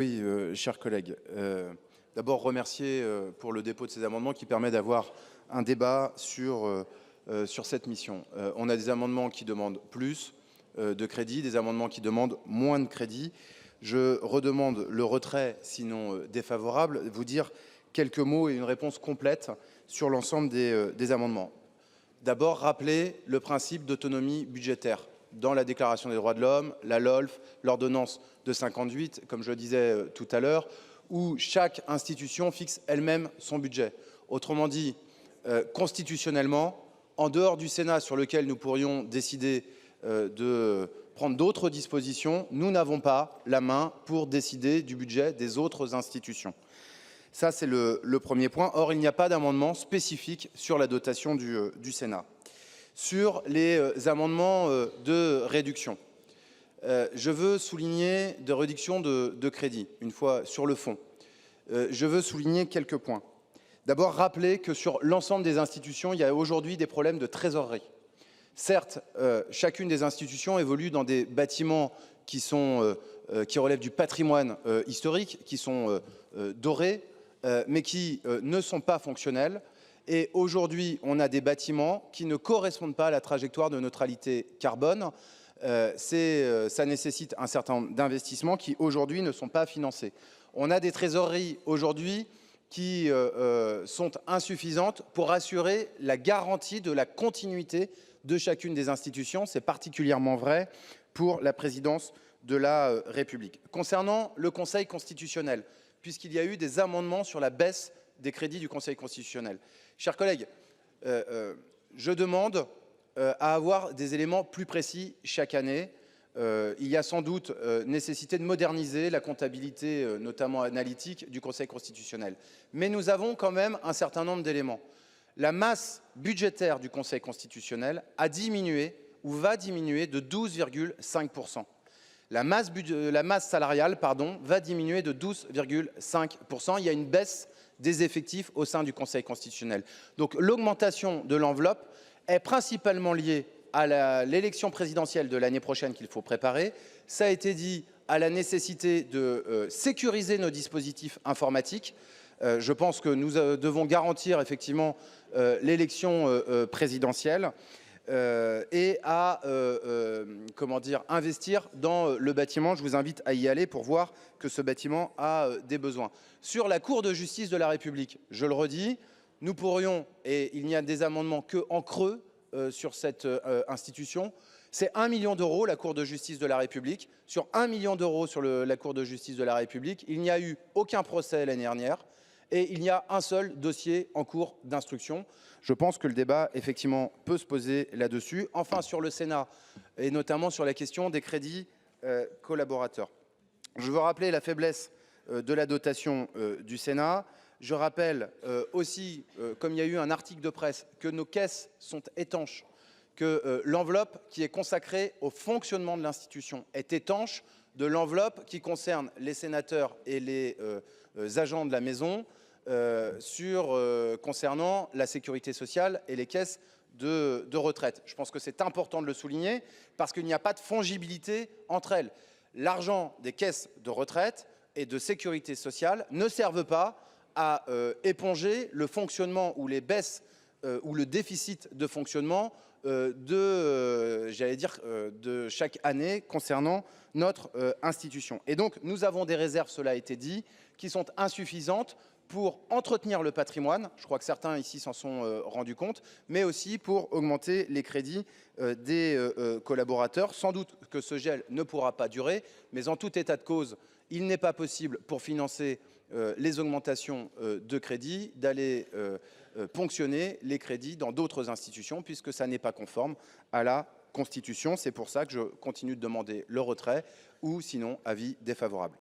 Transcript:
Oui, chers collègues, d'abord remercier pour le dépôt de ces amendements qui permet d'avoir un débat sur cette mission. On a des amendements qui demandent plus de crédit, des amendements qui demandent moins de crédit. Je redemande le retrait, sinon défavorable, vous dire quelques mots et une réponse complète sur l'ensemble des amendements. D'abord, rappeler le principe d'autonomie budgétaire dans la Déclaration des droits de l'homme, la LOLF, l'ordonnance de 58, comme je le disais tout à l'heure, où chaque institution fixe elle-même son budget. Autrement dit, constitutionnellement, en dehors du Sénat sur lequel nous pourrions décider de prendre d'autres dispositions, nous n'avons pas la main pour décider du budget des autres institutions. Ça, c'est le premier point. Or, il n'y a pas d'amendement spécifique sur la dotation du Sénat. Sur les amendements de réduction, je veux souligner de réduction de crédit, une fois sur le fond. Je veux souligner quelques points. D'abord, rappeler que sur l'ensemble des institutions, il y a aujourd'hui des problèmes de trésorerie. Certes, chacune des institutions évolue dans des bâtiments qui relèvent du patrimoine historique, qui sont dorés, mais qui ne sont pas fonctionnels. Et aujourd'hui, on a des bâtiments qui ne correspondent pas à la trajectoire de neutralité carbone. Ça nécessite un certain nombre d'investissements qui, aujourd'hui, ne sont pas financés. On a des trésoreries aujourd'hui qui sont insuffisantes pour assurer la garantie de la continuité de chacune des institutions. C'est particulièrement vrai pour la présidence de la République. Concernant le Conseil constitutionnel, puisqu'il y a eu des amendements sur la baisse des crédits du Conseil constitutionnel. Chers collègues, je demande à avoir des éléments plus précis chaque année. Il y a sans doute nécessité de moderniser la comptabilité, notamment analytique, du Conseil constitutionnel. Mais nous avons quand même un certain nombre d'éléments. La masse budgétaire du Conseil constitutionnel a diminué ou va diminuer de 12,5%. La masse salariale va diminuer de 12,5%. Il y a une baisse des effectifs au sein du Conseil constitutionnel. Donc l'augmentation de l'enveloppe est principalement liée à l'élection présidentielle de l'année prochaine qu'il faut préparer. Ça a été dit, à la nécessité de sécuriser nos dispositifs informatiques. Je pense que nous devons garantir effectivement l'élection présidentielle. Et à investir dans le bâtiment. Je vous invite à y aller pour voir que ce bâtiment a des besoins. Sur la Cour de justice de la République, je le redis, nous pourrions, et il n'y a des amendements qu'en creux sur cette institution, c'est 1 million d'euros la Cour de justice de la République. Sur 1 million d'euros sur la Cour de justice de la République, il n'y a eu aucun procès l'année dernière. Et il y a un seul dossier en cours d'instruction. Je pense que le débat, effectivement, peut se poser là-dessus. Enfin, sur le Sénat, et notamment sur la question des crédits collaborateurs. Je veux rappeler la faiblesse de la dotation du Sénat. Je rappelle aussi, comme il y a eu un article de presse, que nos caisses sont étanches, que l'enveloppe qui est consacrée au fonctionnement de l'institution est étanche de l'enveloppe qui concerne les sénateurs et les agents de la maison concernant la sécurité sociale et les caisses de retraite. Je pense que c'est important de le souligner parce qu'il n'y a pas de fongibilité entre elles. L'argent des caisses de retraite et de sécurité sociale ne servent pas à éponger le fonctionnement ou les baisses ou le déficit de fonctionnement de chaque année concernant notre institution. Et donc, nous avons des réserves, cela a été dit, qui sont insuffisantes pour entretenir le patrimoine, je crois que certains ici s'en sont rendus compte, mais aussi pour augmenter les crédits des collaborateurs. Sans doute que ce gel ne pourra pas durer, mais en tout état de cause, il n'est pas possible pour financer les augmentations de crédits d'aller ponctionner les crédits dans d'autres institutions puisque ça n'est pas conforme à la Constitution. C'est pour ça que je continue de demander le retrait ou sinon avis défavorable.